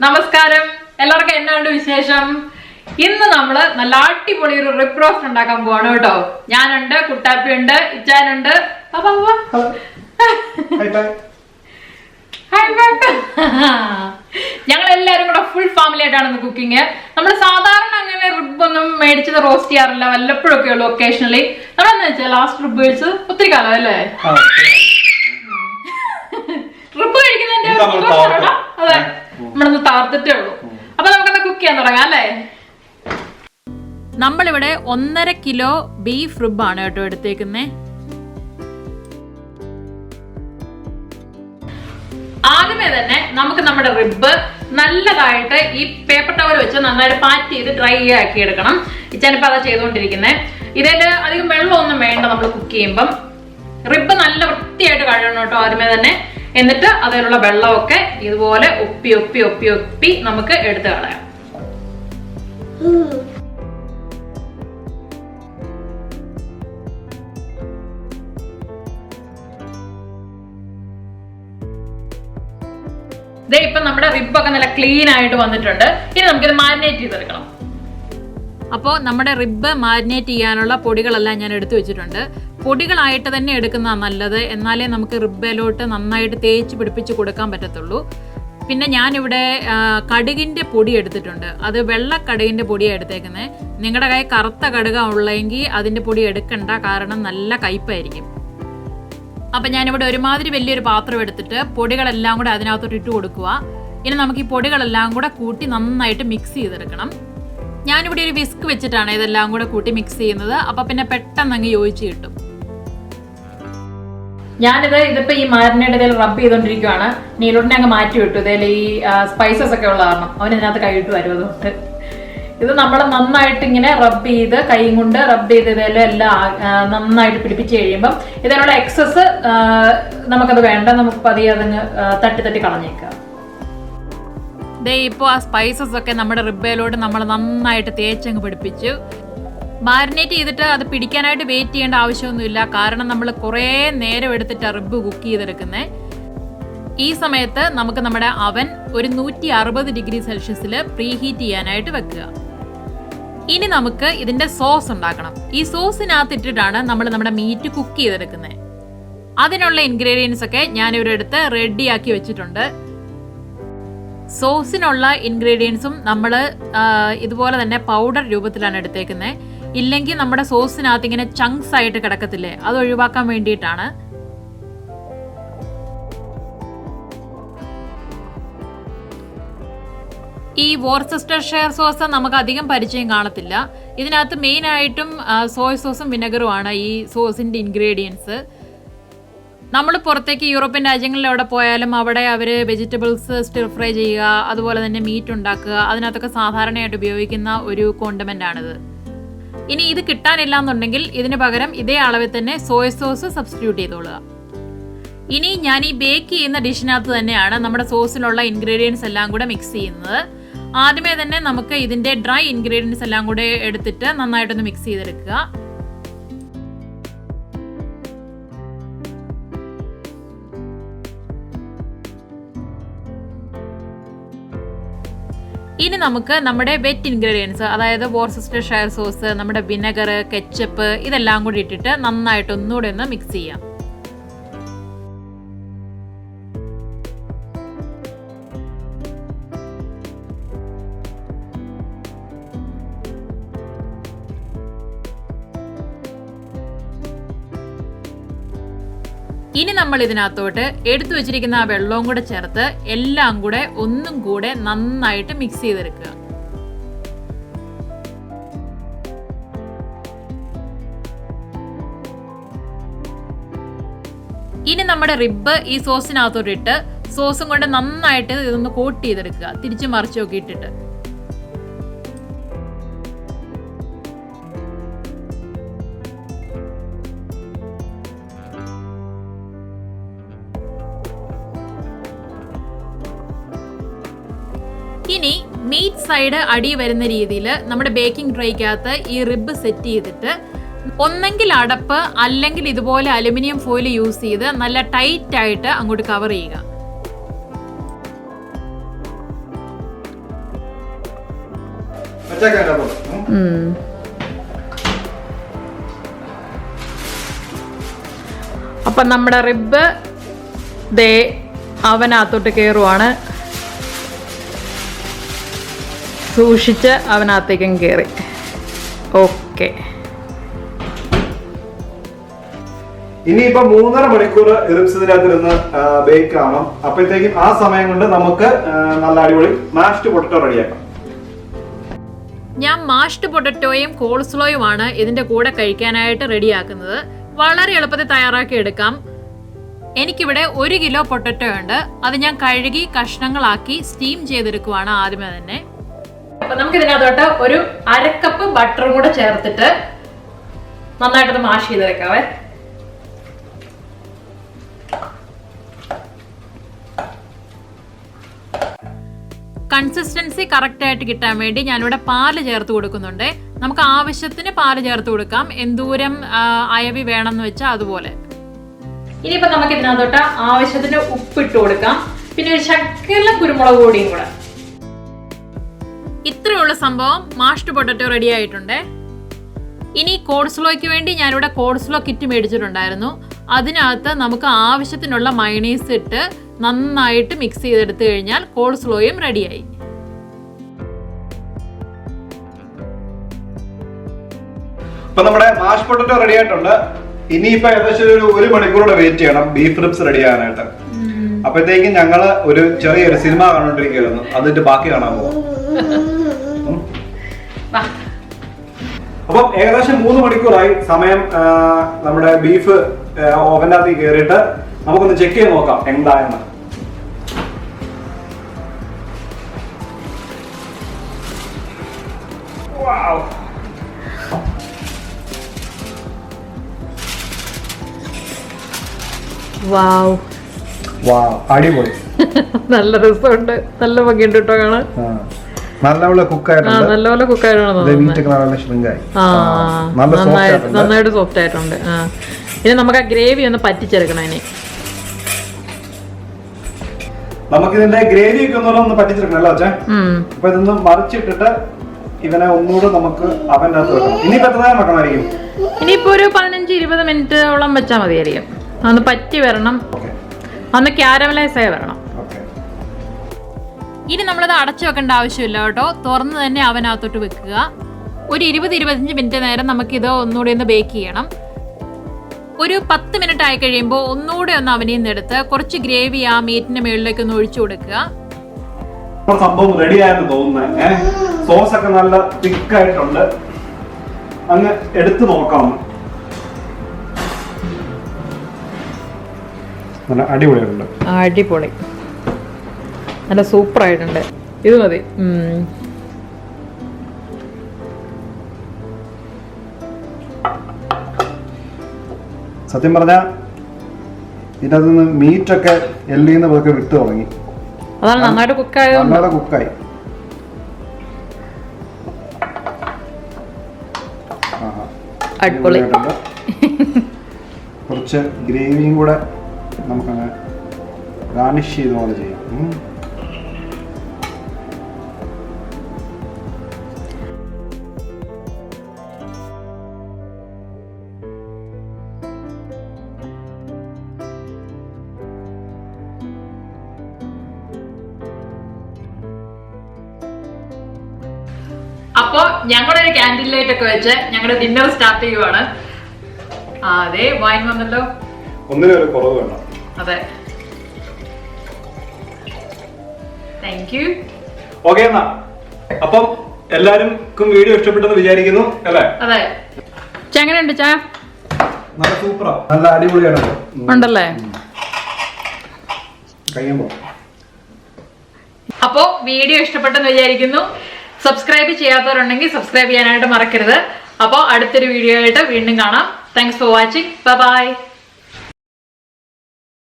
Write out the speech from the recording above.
നമസ്കാരം, എല്ലാവർക്കും എന്നാണ്ട് വിശേഷം? ഇന്ന് നമ്മള് നല്ല അടിപൊളി ഒരു റിബ് റോസ്റ്റ് ഉണ്ടാക്കാൻ പോവാണ് കേട്ടോ. ഞാനുണ്ട്, കുട്ടാപ്പിയുണ്ട്, ഇച്ചാനുണ്ട്. ഞങ്ങൾ എല്ലാരും കൂടെ ഫുൾ ഫാമിലി ആയിട്ടാണ് കുക്കിങ്. നമ്മൾ സാധാരണ അങ്ങനെ റിബ് ഒന്നും മേടിച്ചത് റോസ്റ്റ് ചെയ്യാറില്ല, വല്ലപ്പോഴൊക്കെ ഉള്ളൂ, ഒക്കേഷണലി. നമ്മളെന്ന് വെച്ചാൽ ലാസ്റ്റ് റിബ് കഴിച്ച് ഒത്തിരി കാലം അല്ലേ റിബ് കഴിക്കുന്നതിന്റെ അതെ, നമ്മളൊന്ന് താർത്തിട്ടേ ഉള്ളൂ. അപ്പൊ നമുക്കൊന്ന് കുക്ക് ചെയ്യാൻ തുടങ്ങാം അല്ലേ? നമ്മളിവിടെ 1.5 കിലോ ബീഫ് റിബാണ് കേട്ടോ എടുത്തേക്കുന്നേ. ആദ്യമേ തന്നെ നമുക്ക് നമ്മുടെ റിബ് നല്ലതായിട്ട് ഈ പേപ്പർ ടവൽ വെച്ച് നന്നായിട്ട് പാറ്റ് ചെയ്ത് ഡ്രൈ ആക്കി എടുക്കണം. ഇച്ചാനിപ്പോ അതാ ചെയ്തുകൊണ്ടിരിക്കുന്നത്. ഇതിൽ അധികം വെള്ളമൊന്നും വേണ്ട. നമ്മൾ കുക്ക് ചെയ്യുമ്പം റിബ് നല്ല വൃത്തിയായിട്ട് കഴുകണം കേട്ടോ ആദ്യമേ തന്നെ. എന്നിട്ട് അതിലുള്ള വെള്ളമൊക്കെ ഇതുപോലെ ഒപ്പി ഒപ്പി ഒപ്പി ഒപ്പി നമുക്ക് എടുത്ത് കളയാം. ഇതേ ഇപ്പൊ നമ്മുടെ റിബൊക്കെ നല്ല ക്ലീൻ ആയിട്ട് വന്നിട്ടുണ്ട്. ഇനി നമുക്കിത് മാരിനേറ്റ് ചെയ്തെടുക്കണം. അപ്പോൾ നമ്മുടെ റിബ് മാരിനേറ്റ് ചെയ്യാനുള്ള പൊടികളെല്ലാം ഞാൻ എടുത്തു വെച്ചിട്ടുണ്ട്. പൊടികളായിട്ട് തന്നെ എടുക്കുന്നതാണ് നല്ലത്, എന്നാലേ നമുക്ക് റിബിലോട്ട് നന്നായിട്ട് തേച്ച് പിടിപ്പിച്ച് കൊടുക്കാൻ പറ്റത്തുള്ളൂ. പിന്നെ ഞാനിവിടെ കടുകിൻ്റെ പൊടി എടുത്തിട്ടുണ്ട്. അത് വെള്ള കടുകിൻ്റെ പൊടിയാണ് എടുത്തേക്കുന്നത്. നിങ്ങളുടെ കയ്യിൽ കറുത്ത കടുക ഉള്ളെങ്കിൽ അതിൻ്റെ പൊടി എടുക്കണ്ട, കാരണം നല്ല കയ്പായിരിക്കും. അപ്പം ഞാനിവിടെ ഒരുമാതിരി വലിയൊരു പാത്രം എടുത്തിട്ട് പൊടികളെല്ലാം കൂടെ അതിനകത്തോട്ട് ഇട്ട് കൊടുക്കുക. ഇനി നമുക്ക് ഈ പൊടികളെല്ലാം കൂടെ കൂട്ടി നന്നായിട്ട് മിക്സ് ചെയ്തെടുക്കണം. ഞാനിവിടെ ഒരു വിസ്ക് വെച്ചിട്ടാണ് ഇതെല്ലാം കൂടെ കൂട്ടി മിക്സ് ചെയ്യുന്നത്. അപ്പം പിന്നെ പെട്ടെന്ന് അങ്ങ് യോജിച്ച് കിട്ടും. ഇതിപ്പോ ഈ മാരിനേഡ് ഇതിൽ റബ്ബ് ചെയ്തോണ്ടിരിക്കുവാണ്. നീലോട്ടിനെ അങ്ങ് മാറ്റി വിട്ടു. ഇതിൽ ഈ സ്പൈസസ് ഒക്കെ ഉള്ള കാരണം അവൻ ഇതിനകത്ത് കൈയിട്ട് വരും. അതുകൊണ്ട് ഇത് നമ്മൾ നന്നായിട്ട് ഇങ്ങനെ റബ്ബ് ചെയ്ത് കൈ കൊണ്ട് റബ്ബ് ചെയ്ത് ഇതെല്ലാം നന്നായിട്ട് പിടിപ്പിച്ച് കഴിയുമ്പം ഇതിനുള്ള എക്സസ് നമുക്കത് വേണ്ട. നമുക്ക് പതിയെ അതങ്ങ് തട്ടി തട്ടി കളഞ്ഞേക്കാം. ദേ ഇപ്പോൾ ആ സ്പൈസസ് ഒക്കെ നമ്മുടെ റിബയിലോട്ട് നമ്മൾ നന്നായിട്ട് തേച്ചങ്ങ് പിടിപ്പിച്ചു. മാരിനേറ്റ് ചെയ്തിട്ട് അത് പിടിക്കാനായിട്ട് വെയിറ്റ് ചെയ്യേണ്ട ആവശ്യമൊന്നുമില്ല, കാരണം നമ്മൾ കുറേ നേരം എടുത്തിട്ടാണ് റിബ് കുക്ക് ചെയ്തെടുക്കുന്നത്. ഈ സമയത്ത് നമുക്ക് നമ്മുടെ അവൻ ഒരു 160 ഡിഗ്രി സെൽഷ്യസിൽ പ്രീ ഹീറ്റ് ചെയ്യാനായിട്ട് വെക്കുക. ഇനി നമുക്ക് ഇതിന്റെ സോസ് ഉണ്ടാക്കണം. ഈ സോസിനകത്ത് ഇട്ടിട്ടാണ് നമ്മൾ നമ്മുടെ മീറ്റ് കുക്ക് ചെയ്തെടുക്കുന്നത്. അതിനുള്ള ഇൻഗ്രീഡിയൻസ് ഒക്കെ ഞാനിവിടെ എടുത്ത് റെഡിയാക്കി വെച്ചിട്ടുണ്ട്. സോസിനുള്ള ഇൻഗ്രീഡിയൻസും നമ്മൾ ഇതുപോലെ തന്നെ പൗഡർ രൂപത്തിലാണ് എടുത്തേക്കുന്നത്. ഇല്ലെങ്കിൽ നമ്മുടെ സോസിനകത്ത് ഇങ്ങനെ ചങ്ക്സ് ആയിട്ട് കിടക്കത്തില്ലേ, അത് ഒഴിവാക്കാൻ വേണ്ടിയിട്ടാണ്. ഈ വോർസെസ്റ്റർഷയർ സോസ് നമുക്ക് അധികം പരിചയം കാണത്തില്ല. ഇതിനകത്ത് മെയിനായിട്ടും സോയ് സോസും വിനെഗറുമാണ് ഈ സോസിൻ്റെ ഇൻഗ്രീഡിയൻസ്. നമ്മൾ പുറത്തേക്ക് യൂറോപ്യൻ രാജ്യങ്ങളിൽ എവിടെ പോയാലും അവിടെ അവർ വെജിറ്റബിൾസ് സ്റ്റിർ ഫ്രൈ ചെയ്യുക, അതുപോലെ തന്നെ മീറ്റ് ഉണ്ടാക്കുക, അതിനകത്തൊക്കെ സാധാരണയായിട്ട് ഉപയോഗിക്കുന്ന ഒരു കോണ്ടമെൻ്റ് ആണിത്. ഇനി ഇത് കിട്ടാനില്ല എന്നുണ്ടെങ്കിൽ ഇതിന് പകരം ഇതേ അളവിൽ തന്നെ സോയ് സോസ് സബ്സ്റ്റിറ്റ്യൂട്ട് ചെയ്തോളുക. ഇനി ഞാൻ ഈ ബേക്ക് ചെയ്യുന്ന ഡിഷിനകത്ത് തന്നെയാണ് നമ്മുടെ സോസിലുള്ള ഇൻഗ്രീഡിയൻസ് എല്ലാം കൂടെ മിക്സ് ചെയ്യുന്നത്. ആദ്യമേ തന്നെ നമുക്ക് ഇതിൻ്റെ ഡ്രൈ ഇൻഗ്രീഡിയൻസ് എല്ലാം കൂടെ എടുത്തിട്ട് നന്നായിട്ടൊന്ന് മിക്സ് ചെയ്തെടുക്കുക. ഇനി നമുക്ക് നമ്മുടെ വെറ്റ് ഇൻഗ്രീഡിയൻസ്, അതായത് വോർസെസ്റ്റർഷയർ സോസ്, നമ്മുടെ വിനെഗർ, കെച്ചപ്പ്, ഇതെല്ലാം കൂടി ഇട്ടിട്ട് നന്നായിട്ട് ഒന്നുകൂടെ ഒന്ന് മിക്സ് ചെയ്യാം. ഇനി നമ്മൾ ഇതിനകത്തോട്ട് എടുത്തു വെച്ചിരിക്കുന്ന ആ വെള്ളവും കൂടെ ചേർത്ത് എല്ലാം കൂടെ ഒന്നും കൂടെ നന്നായിട്ട് മിക്സ് ചെയ്തെടുക്കുക. ഇനി നമ്മുടെ റിബ് ഈ സോസിനകത്തോട്ട് ഇട്ട് സോസും കൊണ്ട് നന്നായിട്ട് ഇതൊന്ന് കോട്ട് ചെയ്തെടുക്കുക, തിരിച്ചു മറിച്ചൊക്കെ ഇട്ടിട്ട്. ഇനി മീറ്റ് സൈഡ് അടി വരുന്ന രീതിയിൽ നമ്മുടെ ബേക്കിംഗ് ട്രേക്കകത്ത് ഈ റിബ് സെറ്റ് ചെയ്തിട്ട് ഒന്നെങ്കിൽ അടപ്പ് അല്ലെങ്കിൽ ഇതുപോലെ അലുമിനിയം ഫോയിൽ യൂസ് ചെയ്ത് നല്ല ടൈറ്റ് ആയിട്ട് അങ്ങോട്ട് കവർ ചെയ്യുക. അപ്പം നമ്മുടെ റിബ് ദേ അവനകത്തോട്ട് കയറുവാണ്. സൂക്ഷിച്ച് അവനകത്തേക്കും കയറി. ഓക്കെ, ഇനിയിപ്പോ 3.5 മണിക്കൂർ റിബ്സിനകത്ത് നിന്ന് ബേക്ക് ആവണം. അപ്പോഴത്തേക്കും ആ സമയം കൊണ്ട് നമുക്ക് നല്ല അടിപൊളി മാഷ്ഡ് പൊട്ടറ്റോ റെഡിയാക്കാം. ഞാൻ മാഷ്ഡ് പൊട്ടറ്റോയും കോൾസ്ലോയുമാണ് ഇതിന്റെ കൂടെ കഴിക്കാനായിട്ട് റെഡിയാക്കുന്നത്. വളരെ എളുപ്പത്തിൽ തയ്യാറാക്കി എടുക്കാം. എനിക്കിവിടെ 1 കിലോ പൊട്ടറ്റോ ഉണ്ട്. അത് ഞാൻ കഴുകി കഷ്ണങ്ങളാക്കി സ്റ്റീം ചെയ്തെടുക്കുവാണ് ആദ്യമേ തന്നെ. അപ്പൊ നമുക്ക് ഇതിനകത്തോട്ട് ഒരു 1/2 കപ്പ് ബട്ടറും കൂടെ ചേർത്തിട്ട് നന്നായിട്ടൊന്ന് മാഷ് ചെയ്തെടുക്കാവേ. കൺസിസ്റ്റൻസി കറക്റ്റ് ആയിട്ട് കിട്ടാൻ വേണ്ടി ഞാനിവിടെ പാല് ചേർത്ത് കൊടുക്കുന്നുണ്ട്. നമുക്ക് ആവശ്യത്തിന് പാല് ചേർത്ത് കൊടുക്കാം, എന്തോരം അയവി വേണമെന്ന് വെച്ചാൽ അതുപോലെ. ഇനിയിപ്പോ നമുക്ക് ഇതിനകത്തോട്ട് ആവശ്യത്തിന് ഉപ്പിട്ട് കൊടുക്കാം, പിന്നെ ഒരു ശകലം കുരുമുളക് പൊടിയും കൂടെ. ഇത്രയുള്ള സംഭവം മാഷ്ഡ് പൊട്ടറ്റോ റെഡി ആയിട്ടുണ്ട്. ഇനി കോൾസ്ലോയ്ക്ക് വേണ്ടി ഞാനിവിടെ കോൾസ്ലോ കിറ്റ് മേടിച്ചിട്ടുണ്ടായിരുന്നു. അതിനകത്ത് നമുക്ക് ആവശ്യത്തിനുള്ള മയണീസ് ഇട്ട് നന്നായിട്ട് മിക്സ് ചെയ്തെടുത്തു കഴിഞ്ഞാൽ കോൾസ്ലോയും റെഡിയായി. ഇപ്പൊ നമ്മുടെ മാഷ് പൊട്ടറ്റോ റെഡി ആയിട്ടുണ്ട്. ഇനിയിപ്പോ ഏകദേശം ഒരു 1 മണിക്കൂറോടെ വെയിറ്റ് ചെയ്യണം ബീഫ് റിബ്സ് റെഡി ആകാനായിട്ട്. അപ്പോഴത്തേക്കും ഞങ്ങള് ഒരു ചെറിയൊരു സിനിമ കണ്ടോണ്ടിരിക്കുകയായിരുന്നു. അതിന്റെ ബാക്കി കാണാൻ പോകും. അപ്പം ഏകദേശം 3 മണിക്കൂറായി സമയം. നമ്മുടെ ബീഫ് ഓവനകത്ത് കയറിയിട്ട് നമുക്കൊന്ന് ചെക്ക് ചെയ്ത് നോക്കാം എന്തായെന്ന്. അടിപൊളി, നല്ല രസമുണ്ട്, നല്ല ഭംഗിയുണ്ട് കേട്ടോ കാണാൻ. നല്ലപോലെ കുക്കായിട്ടുണ്ട്, നല്ലപോലെ കുക്കായിട്ടാണ്, നന്നായിട്ട് സോഫ്റ്റ് ആയിട്ടുണ്ട്. ഇനി നമുക്ക് ആ ഗ്രേവി ഒന്ന് പറ്റിച്ചെടുക്കണം. ഇനി നമുക്കിതിന്റെ ഗ്രേവി ഒക്കെ ഒന്ന് പറ്റിച്ചെടുക്കണം അല്ലേ അച്ഛാ? അപ്പൊ ഇതൊന്ന് മറിച്ചിട്ടിട്ട് ഇവനെ ഒന്നുകൂടെ നമുക്ക് അവന്റെ അകത്ത് വെക്കണം. ഇനിയിപ്പോ എത്ര നേരം വെക്കണമായിരിക്കും? ഇനിയിപ്പോ ഒരു 15-20 മിനിറ്റോളം വെച്ചാൽ മതിയായിരിക്കും. ഒന്ന് പറ്റി വരണം, ഒന്ന് ക്യാരമലൈസ് ആയി വരണം. ഇനി നമ്മളത് അടച്ചു വെക്കേണ്ട ആവശ്യമില്ല കേട്ടോ, തുറന്ന് തന്നെ അവനകത്തോട്ട് വെക്കുക. ഒരു 20-25 മിനിറ്റ് നേരം നമുക്കിത് ഒന്നുകൂടി ഒന്ന് ബേക്ക് ചെയ്യണം. ഒരു 10 മിനിറ്റ് ആയി കഴിയുമ്പോൾ ഒന്നുകൂടെ ഒന്ന് അവനിൽ നിന്ന് എടുത്ത് കുറച്ച് ഗ്രേവി ആ മീറ്റിന്റെ മുകളിലേക്ക് ഒന്ന് ഒഴിച്ചു കൊടുക്കുക. സംഭവം റെഡി ആയെന്ന് തോന്നുന്നേ. സോസ് ഒക്കെ നല്ല തിക്ക് ആയിട്ടുണ്ട്. അങ്ങ് എടുത്തു നോക്കാം. അടിപൊളിയുണ്ട്, അടിപൊളി, നല്ല സൂപ്പർ ആയിട്ടുണ്ട്. ഇത് മതി. സത്യം പറഞ്ഞ ഇതിനകത്ത് നിന്ന് മീറ്റൊക്കെ എല്ലിന്ന് പോലൊക്കെ വിട്ടു തുടങ്ങി. അതാണ് നന്നായിട്ട് കുക്കായി. അടിപൊളി. കുറച്ച് ഗ്രേവിയും കൂടെ നമുക്കങ്ങനെ ഗാർണിഷ് ചെയ്ത പോലെ ചെയ്യാം. അപ്പൊ ഞങ്ങളൊരു ക്യാൻഡിൽ ലൈറ്റ് ഒക്കെ വെച്ച് ഞങ്ങളുടെ ഡിന്നർ സ്റ്റാർട്ട് ചെയ്യുവാണ്. അതെ, വൈൻ വന്നല്ലോ. ഒന്നിനൊരു കുറവ് വേണ്ട. അതെ, താങ്ക് യു. ഓക്കെ എന്നാ. അപ്പം എല്ലാവർക്കും വീഡിയോ ഇഷ്ടപ്പെട്ടെന്ന് വിചാരിക്കുന്നു അല്ലേ? അതെ. എങ്ങനെയുണ്ട് ചായ? നല്ല സൂപ്പറാ, നല്ല അടിപൊളിയാണ് ഉണ്ടല്ലേ? അപ്പോ വീഡിയോ ഇഷ്ടപ്പെട്ടെന്ന് വിചാരിക്കുന്നു. സബ്സ്ക്രൈബ് ചെയ്യാത്തവരുണ്ടെങ്കിൽ സബ്സ്ക്രൈബ് ചെയ്യാനായിട്ട് മറക്കരുത്. അപ്പോൾ അടുത്തൊരു വീഡിയോ ആയിട്ട് വീണ്ടും കാണാം. Thanks for watching. Bye bye.